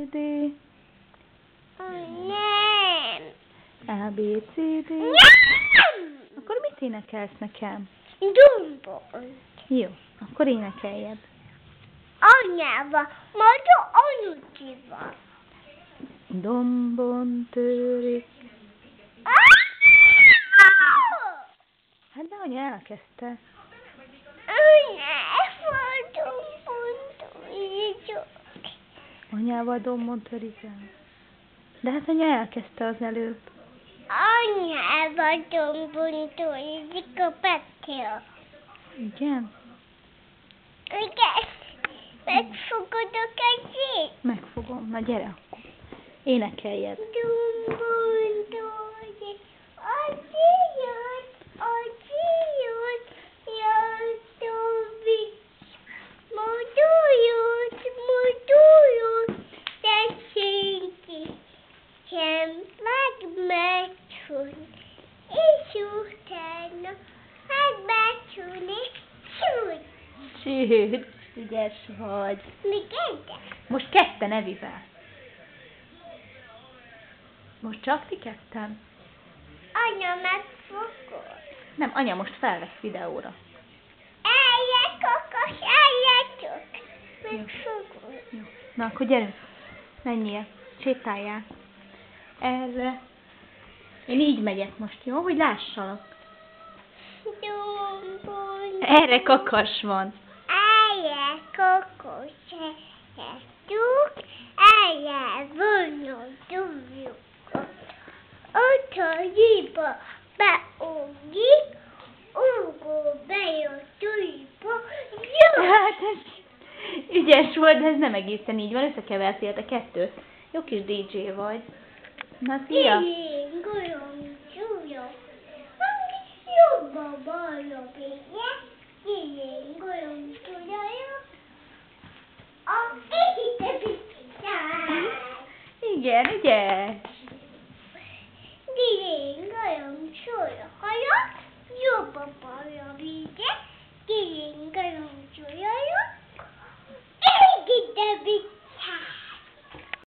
D. Nem. A, B, C, D. Nem. Akkor mit énekelsz nekem? Dombon. Jó, akkor énekeljed. Anyával, majd anyucsival. Dombon törik. Hát de anya elkezdte. Anyával dombon törik el. De hát anya elkezdte az előbb. Anyával dombon törik a Petya. Igen? Igen. Megfogod a kezét? Megfogom. Na gyere akkor. Énekeljed. Dombon törik. A csilyot, jöttövics. Moduljut, tessék ki. Sem megbecsülni, és utána megbecsülni, sőt. Sőt, ügyes vagy. Még egyet. Most ketten Evivel. Most csak ti ketten? Anya megfogod. Nem, anya most felvesz videóra. Eljek, kakos, eljettük. Megfogod. Jó. Na akkor gyerünk. Menjél. Sétáljál. Erre. Én így megyek most, jó? Hogy lássalak. Dombon. Erre kakas van. Eljek, kakos, eljettük. Eljek, vonul, tudjuk. Ott a gyíba beugrik, ugó bejött gyíba, jó! Hát ez ügyes volt, de ez nem egészen így van. Összekevertél a kettőt. Jó kis DJ vagy. Na, szia! Én golyom, csúlyom, jobban balra bégye, én golyom, csúlyom, a kicsit bicikát. Igen, ügyes! Én golyom, csúlyom, hajok, jobban balra bégye, én golyom, csúlyom, kicsit bicikát.